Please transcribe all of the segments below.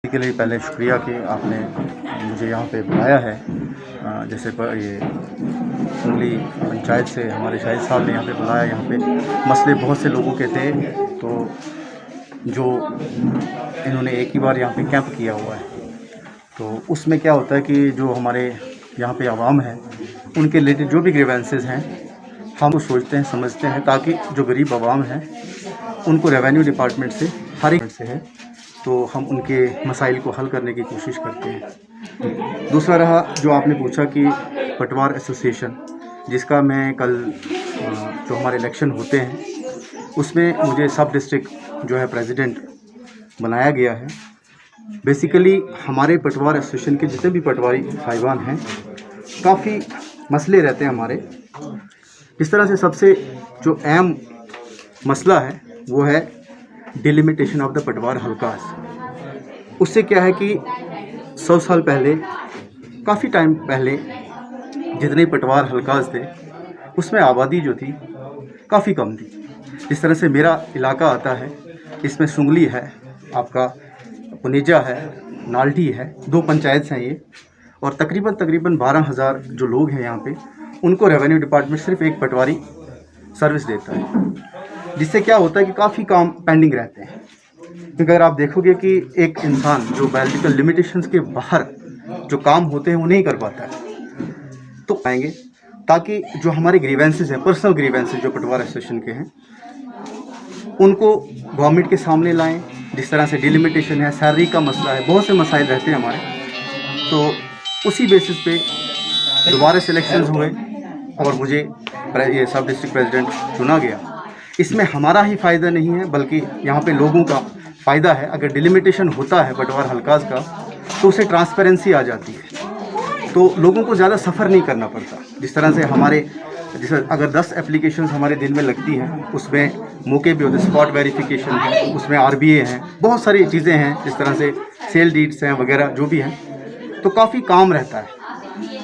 के लिए पहले शुक्रिया कि आपने मुझे यहाँ पे बुलाया है। जैसे ये उंगली पंचायत से हमारे शाहिद साहब ने यहाँ पे बुलाया। यहाँ पे मसले बहुत से लोगों के थे, तो जो इन्होंने एक ही बार यहाँ पे कैंप किया हुआ है, तो उसमें क्या होता है कि जो हमारे यहाँ पे आवाम है उनके रिलेटेड जो भी ग्रीवेंसेस हैं हम सोचते हैं, समझते हैं, ताकि जो गरीब आवाम है उनको रेवेन्यू डिपार्टमेंट से हर एक से है तो हम उनके मसाइल को हल करने की कोशिश करते हैं। दूसरा रहा जो आपने पूछा कि पटवार एसोसिएशन, जिसका मैं कल जो हमारे इलेक्शन होते हैं उसमें मुझे सब डिस्ट्रिक्ट जो है प्रेसिडेंट बनाया गया है। बेसिकली हमारे पटवार एसोसिएशन के जितने भी पटवारी साहिबान हैं, काफ़ी मसले रहते हैं हमारे। इस तरह से सबसे जो अहम मसला है वो है डिलिमिटेशन ऑफ द पटवार हल्कास। उससे क्या है कि 100 साल पहले, काफ़ी टाइम पहले जितने पटवार हल्कास थे उसमें आबादी जो थी काफ़ी कम थी। जिस तरह से मेरा इलाका आता है, इसमें सुंगली है, आपका पुनेजा है, नाल्टी है, 2 पंचायत हैं ये, और तकरीबन 12,000 जो लोग हैं यहाँ पे, उनको रेवेन्यू डिपार्टमेंट सिर्फ एक पटवारी सर्विस देता है। जिससे क्या होता है कि काफ़ी काम पेंडिंग रहते हैं। क्योंकि अगर आप देखोगे कि एक इंसान जो बायोलॉजिकल लिमिटेशंस के बाहर जो काम होते हैं वो नहीं कर पाता है, तो आएंगे ताकि जो हमारे ग्रीवेंसेस हैं, पर्सनल ग्रीवेंसेस जो पटवार एसोसिएशन के हैं, उनको गवर्नमेंट के सामने लाएं। जिस तरह से डिलिमिटेशन है, सैलरी का मसला है, बहुत से मसाइल रहते हैं हमारे, तो उसी बेसिस पे दोबारा सिलेक्शन हुए और मुझे ये सब डिस्ट्रिक्ट प्रेसिडेंट चुना गया। इसमें हमारा ही फ़ायदा नहीं है बल्कि यहाँ पे लोगों का फ़ायदा है। अगर डिलिमिटेशन होता है पटवार हल्कास का तो उससे ट्रांसपेरेंसी आ जाती है, तो लोगों को ज़्यादा सफ़र नहीं करना पड़ता। जिस तरह से हमारे जैसे अगर 10 एप्लीकेशंस हमारे दिन में लगती हैं, उसमें मौके भी होते हैं, स्पॉट वेरिफिकेशन है, उसमें RBA हैं, बहुत सारी चीज़ें हैं, जिस तरह से सेल डीड्स हैं वगैरह जो भी हैं, तो काफ़ी काम रहता है।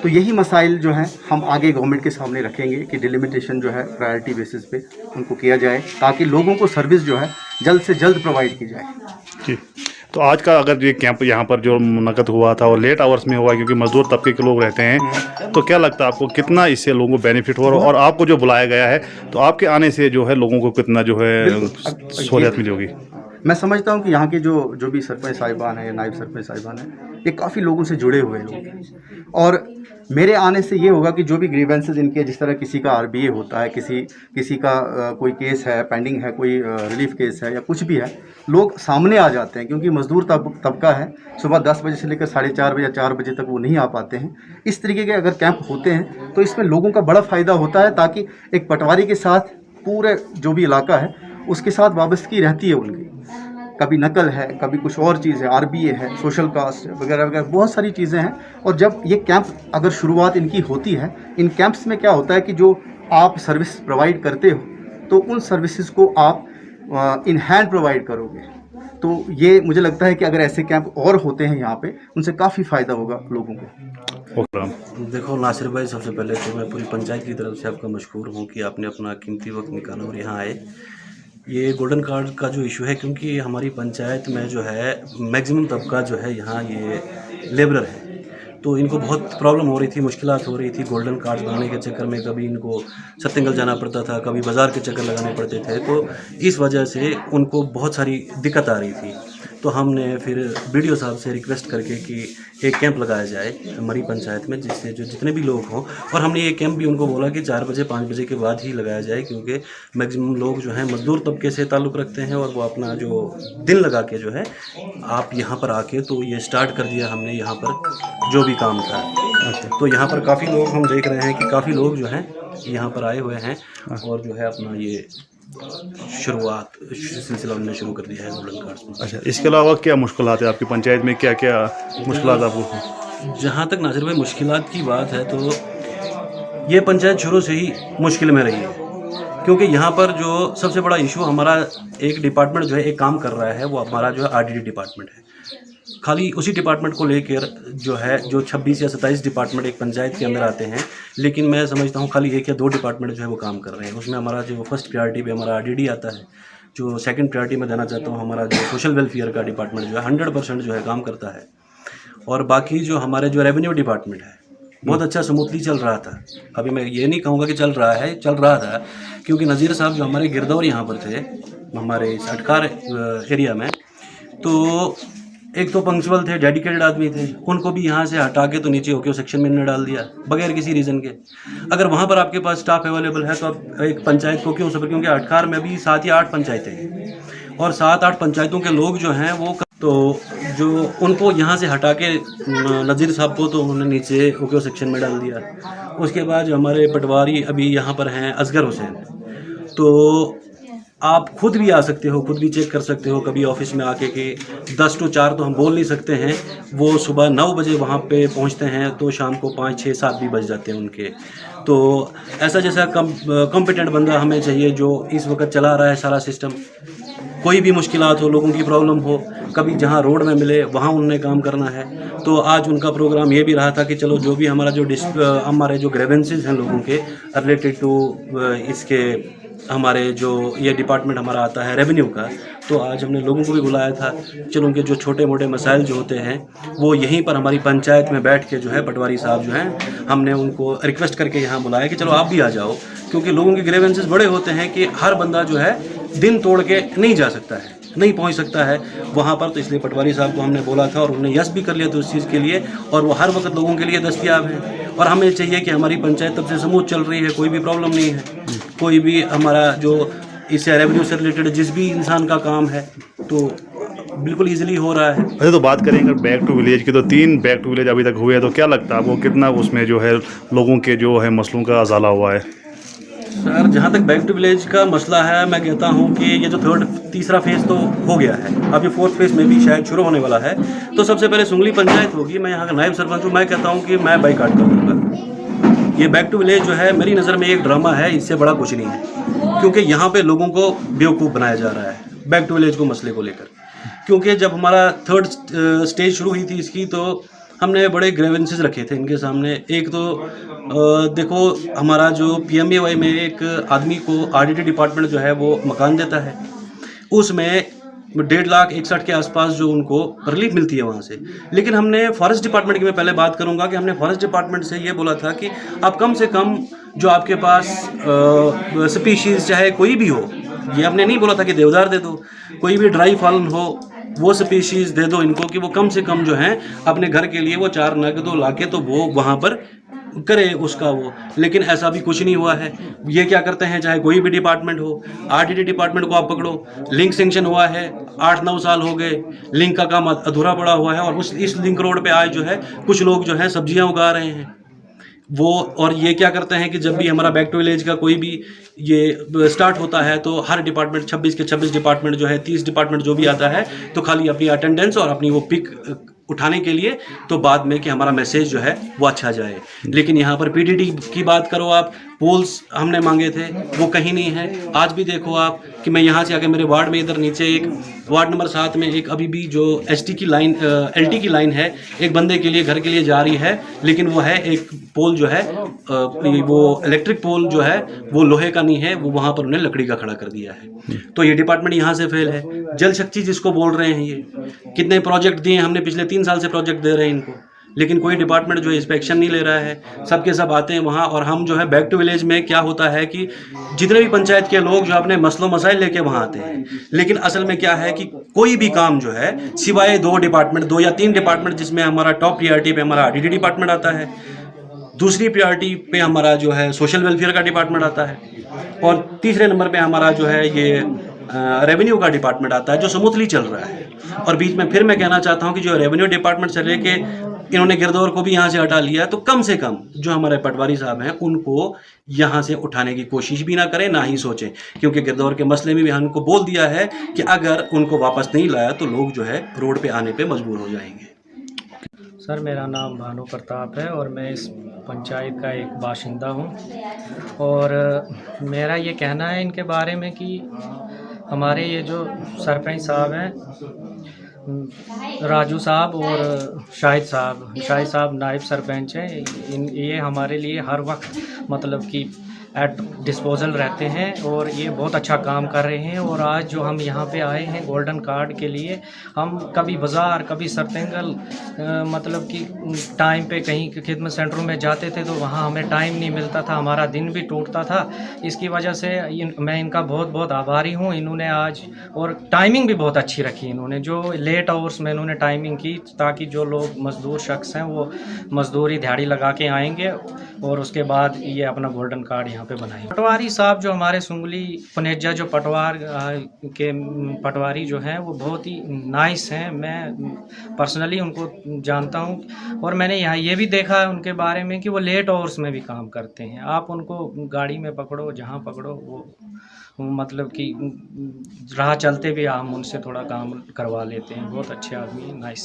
तो यही मसाइल जो हैं हम आगे गवर्नमेंट के सामने रखेंगे कि डिलिमिटेशन जो है प्रायोरिटी बेसिस पे उनको किया जाए, ताकि लोगों को सर्विस जो है जल्द से जल्द प्रोवाइड की जाए। जी, तो आज का अगर ये कैंप यहाँ पर जो मुनक़द हुआ था और लेट आवर्स में हुआ, क्योंकि मजदूर तबके के लोग रहते हैं, तो क्या लगता है आपको कितना इससे लोगों को बेनिफिट हो रहा है, और आपको जो बुलाया गया है तो आपके आने से जो है लोगों को कितना जो है सहूलियत मिली होगी? मैं समझता हूँ कि यहाँ के जो भी सरपंच साहिबान हैं या नायब सरपंच साहिबान हैं, ये काफ़ी लोगों से जुड़े हुए लोग हैं। और मेरे आने से ये होगा कि जो भी ग्रीवेंसेस इनके, जिस तरह किसी का RBA होता है, किसी का कोई केस है पेंडिंग है, कोई रिलीफ केस है या कुछ भी है, लोग सामने आ जाते हैं। क्योंकि मजदूर तबका है, सुबह 10 बजे से लेकर 4:30 बजे या 4 बजे तक वो नहीं आ पाते हैं। इस तरीके के अगर कैंप होते हैं तो इसमें लोगों का बड़ा फ़ायदा होता है, ताकि एक पटवारी के साथ पूरे जो भी इलाका है उसके साथ वाबस्तगी रहती है उनकी। कभी नकल है, कभी कुछ और चीज़ है, RBA है, सोशल कास्ट वगैरह वगैरह, बहुत सारी चीज़ें हैं। और जब ये कैंप अगर शुरुआत इनकी होती है, इन कैंप्स में क्या होता है कि जो आप सर्विस प्रोवाइड करते हो तो उन सर्विसेज को आप इन हैंड प्रोवाइड करोगे। तो ये मुझे लगता है कि अगर ऐसे कैंप और होते हैं यहाँ पे, उनसे काफ़ी फ़ायदा होगा लोगों को। देखो नासिर भाई, सबसे पहले तो मैं पूरी पंचायत की तरफ से आपका मशकूर हूँ कि आपने अपना कीमती वक्त निकाला और यहाँ आए। ये गोल्डन कार्ड का जो इशू है, क्योंकि हमारी पंचायत में जो है मैक्सिमम तबका जो है यहाँ ये लेबरर है, तो इनको बहुत प्रॉब्लम हो रही थी, मुश्किलात हो रही थी। गोल्डन कार्ड बनाने के चक्कर में कभी इनको सत्तंगल जाना पड़ता था, कभी बाज़ार के चक्कर लगाने पड़ते थे, तो इस वजह से उनको बहुत सारी दिक्कत आ रही थी। तो हमने फिर BDO साहब से रिक्वेस्ट करके कि एक कैंप लगाया जाए हमारी पंचायत में, जिससे जो जितने भी लोग हों, और हमने ये कैंप भी उनको बोला कि 4 बजे 5 बजे के बाद ही लगाया जाए, क्योंकि मैक्सिमम लोग जो हैं मज़दूर तबके से ताल्लुक़ रखते हैं और वो अपना जो दिन लगा के जो है आप यहाँ पर आके, तो ये स्टार्ट कर दिया हमने यहाँ पर जो भी काम था। तो यहाँ पर काफ़ी लोग हम देख रहे हैं कि काफ़ी लोग जो हैं यहाँ पर आए हुए हैं और जो है अपना ये शुरुआत सिलसिला उन्होंने शुरू कर दिया है गोल्डन कार्ड्स में। अच्छा, इसके अलावा क्या मुश्किलात है आपकी पंचायत में, क्या क्या मुश्किलात आपको? जहाँ तक नासिर भाई मुश्किलात की बात है, तो ये पंचायत शुरू से ही मुश्किल में रही है, क्योंकि यहाँ पर जो सबसे बड़ा इशू हमारा एक डिपार्टमेंट जो है एक काम कर रहा है, वो हमारा जो है RDD डिपार्टमेंट है। खाली उसी डिपार्टमेंट को लेकर जो है जो 26 या 27 डिपार्टमेंट एक पंचायत के अंदर आते हैं, लेकिन मैं समझता हूँ खाली 1 या 2 डिपार्टमेंट जो है वो काम कर रहे हैं। उसमें हमारा जो फर्स्ट प्रायोरिटी पे हमारा RDD आता है, जो सेकंड प्रायोरिटी में देना चाहता हूँ, हमारा जो सोशल वेलफेयर का डिपार्टमेंट जो है 100% जो है काम करता है। और बाकी जो हमारे जो रेवेन्यू डिपार्टमेंट है बहुत अच्छा स्मूथली चल रहा था। अभी मैं ये नहीं कहूँगा कि चल रहा है, चल रहा था, क्योंकि नज़ीर साहब जो हमारे गिरदौर यहाँ पर थे हमारे इस अटकार एरिया में, तो एक तो पंक्चुअल थे, डेडिकेटेड आदमी थे, उनको भी यहाँ से हटा के तो नीचे ओके सेक्शन में डाल दिया बगैर किसी रीज़न के। अगर वहाँ पर आपके पास स्टाफ अवेलेबल है तो आप एक पंचायत को क्यों सफर, क्योंकि अटकार में अभी 7 या 8 पंचायतें हैं और 7-8 पंचायतों के लोग जो हैं वो तो जो उनको यहाँ से हटा के नज़ीर साहब को तो उन्होंने नीचे ओके सेक्शन में डाल दिया। उसके बाद जो हमारे पटवारी अभी यहाँ पर हैं असगर हुसैन, तो आप खुद भी आ सकते हो, खुद भी चेक कर सकते हो कभी ऑफिस में आके कि 10 to 4 तो हम बोल नहीं सकते हैं, वो सुबह 9 बजे वहाँ पे पहुँचते हैं तो शाम को 5, 6, 7 भी बज जाते हैं उनके। तो ऐसा जैसा कॉम्पिटेंट बंदा हमें चाहिए जो इस वक्त चला रहा है सारा सिस्टम। कोई भी मुश्किलात हो, लोगों की प्रॉब्लम हो, कभी जहाँ रोड में मिले वहाँ उन्हें काम करना है। तो आज उनका प्रोग्राम ये भी रहा था कि चलो जो भी हमारा जो हमारे जो ग्रेवेंसेस हैं लोगों के रिलेटेड टू इसके हमारे जो ये डिपार्टमेंट हमारा आता है रेवेन्यू का, तो आज हमने लोगों को भी बुलाया था। चलो उनके जो छोटे मोटे मसाइल जो होते हैं वो यहीं पर हमारी पंचायत में बैठ के जो है पटवारी साहब जो हैं हमने उनको रिक्वेस्ट करके यहाँ बुलाया कि चलो आप भी आ जाओ, क्योंकि लोगों के ग्रेवेंसेस बड़े होते हैं कि हर बंदा जो है दिन तोड़ के नहीं जा सकता है, नहीं पहुंच सकता है वहाँ पर। तो इसलिए पटवारी साहब को हमने बोला था और उन्होंने यस भी कर लिया था उस चीज़ के लिए, और वो हर वक्त लोगों के लिए दस्तयाब हैं। और हमें चाहिए कि हमारी पंचायत तब से स्मूथ चल रही है, कोई भी प्रॉब्लम नहीं है, कोई भी हमारा जो इससे रेवेन्यू से रिलेटेड जिस भी इंसान का काम है तो बिल्कुल ईजिली हो रहा है। अच्छा, तो बात करें अगर बैक टू विलेज की, तो 3 बैक टू विलेज अभी तक हुए हैं, तो क्या लगता है आपको कितना उसमें जो है लोगों के जो है मसलों का अजाला हुआ है? सर, जहाँ तक बैक टू विलेज का मसला है, मैं कहता हूँ कि ये जो तीसरा फेज़ तो हो गया है, अभी 4th फेज़ में भी शायद शुरू होने वाला है। तो सबसे पहले सुंगली पंचायत होगी, मैं यहाँ का नायब सरपंच हूँ, मैं कहता हूँ कि मैं बाइकाट कर दूँगा। ये बैक टू विलेज जो है मेरी नज़र में एक ड्रामा है, इससे बड़ा कुछ नहीं है, क्योंकि यहाँ पे लोगों को बेवकूफ़ बनाया जा रहा है बैक टू विलेज को मसले को लेकर। क्योंकि जब हमारा 3rd स्टेज शुरू हुई थी इसकी, तो हमने बड़े ग्रेवेंसेस रखे थे इनके सामने। एक तो देखो हमारा जो PMAY में एक आदमी को RDT डिपार्टमेंट जो है वो मकान देता है, उसमें 1,60,000 के आसपास जो उनको रिलीफ मिलती है वहाँ से। लेकिन हमने फॉरेस्ट डिपार्टमेंट की मैं पहले बात करूँगा कि हमने फॉरेस्ट डिपार्टमेंट से ये बोला था कि आप कम से कम जो आपके पास स्पीशीज़ चाहे कोई भी हो, ये हमने नहीं बोला था कि देवदार दे दो, कोई भी ड्राई फॉलन हो वो स्पीशीज़ दे दो इनको, कि वो कम से कम जो है अपने घर के लिए वो 4 नग तो लाके तो वो वहाँ पर करे उसका वो। लेकिन ऐसा भी कुछ नहीं हुआ है। ये क्या करते हैं, चाहे कोई भी डिपार्टमेंट हो, RDT डिपार्टमेंट को आप पकड़ो, लिंक सेंक्शन हुआ है 8-9 साल हो गए, लिंक का काम अधूरा पड़ा हुआ है, और इस लिंक रोड पे आज जो है कुछ लोग जो है सब्जियां उगा रहे हैं वो। और ये क्या करते हैं कि जब भी हमारा बैक टू विलेज का कोई भी ये स्टार्ट होता है तो हर डिपार्टमेंट 26 के 26 डिपार्टमेंट जो है 30 डिपार्टमेंट जो भी आता है तो खाली अपनी अटेंडेंस और अपनी वो पिक उठाने के लिए, तो बाद में कि हमारा मैसेज जो है वो अच्छा जाए। लेकिन यहाँ पर PDD की बात करो आप, पोल्स हमने मांगे थे वो कहीं नहीं है। आज भी देखो आप कि मैं यहाँ से आके मेरे वार्ड में इधर नीचे एक वार्ड नंबर 7 में एक अभी भी जो ST की लाइन LT की लाइन है एक बंदे के लिए घर के लिए जा रही है, लेकिन वो है एक पोल जो है वो इलेक्ट्रिक पोल जो है वो लोहे का नहीं है, वो वहाँ पर उन्हें लकड़ी का खड़ा कर दिया है। तो ये डिपार्टमेंट यहाँ से फेल है। जल शक्ति जिसको बोल रहे हैं, ये कितने प्रोजेक्ट दिए हमने, पिछले 3 साल से प्रोजेक्ट दे रहे हैं इनको, लेकिन कोई डिपार्टमेंट जो है इंस्पेक्शन नहीं ले रहा है। सबके सब आते हैं वहाँ, और हम जो है बैक टू विलेज में क्या होता है कि जितने भी पंचायत के लोग जो अपने मसलों मसाइल लेके वहाँ आते हैं, लेकिन असल में क्या है कि कोई भी काम जो है सिवाय 2 या 3 डिपार्टमेंट, जिसमें हमारा टॉप प्रायोरिटी पे हमारा RDT डिपार्टमेंट आता है, दूसरी प्रायोरिटी पे हमारा जो है सोशल वेलफेयर का डिपार्टमेंट आता है, और तीसरे नंबर पे हमारा जो है ये रेवेन्यू का डिपार्टमेंट आता है जो स्मूथली चल रहा है। और बीच में फिर मैं कहना चाहता हूँ कि जो रेवेन्यू डिपार्टमेंट से लेके इन्होंने गिरदौर को भी यहाँ से हटा लिया, तो कम से कम जो हमारे पटवारी साहब हैं उनको यहाँ से उठाने की कोशिश भी ना करें, ना ही सोचें, क्योंकि गिरदौर के मसले में भी हमको बोल दिया है कि अगर उनको वापस नहीं लाया तो लोग जो है रोड पे आने पे मजबूर हो जाएंगे। सर, मेरा नाम भानु प्रताप है और मैं इस पंचायत का एक बाशिंदा हूँ। और मेरा ये कहना है इनके बारे में कि हमारे ये जो सरपंच साहब हैं राजू साहब और शाहिद साहब नायब सरपंच हैं, ये हमारे लिए हर वक्त मतलब कि एट डिस्पोजल रहते हैं और ये बहुत अच्छा काम कर रहे हैं। और आज जो हम यहाँ पे आए हैं गोल्डन कार्ड के लिए, हम कभी बाज़ार कभी सरतेंगल मतलब कि टाइम पे कहीं खिदमत सेंटरों में जाते थे तो वहाँ हमें टाइम नहीं मिलता था, हमारा दिन भी टूटता था। इसकी वजह से मैं इनका बहुत बहुत आभारी हूँ। इन्होंने आज और टाइमिंग भी बहुत अच्छी रखी इन्होंने, जो लेट आवर्स में इन्होंने टाइमिंग की ताकि जो लोग मज़दूर शख्स हैं वो मज़दूरी दिहाड़ी लगा के आएंगे और उसके बाद ये अपना गोल्डन कार्ड यहाँ पे बनाएंगे। पटवारी साहब जो हमारे सुंगली पनेजा जो के पटवारी जो हैं वो बहुत ही नाइस हैं। मैं पर्सनली उनको जानता हूँ और मैंने यहाँ ये भी देखा है उनके बारे में कि वो लेट आवर्स में भी काम करते हैं। आप उनको गाड़ी में पकड़ो, जहाँ पकड़ो, वो मतलब कि राह चलते भी हम उनसे थोड़ा काम करवा लेते हैं। बहुत अच्छे आदमी, नाइस।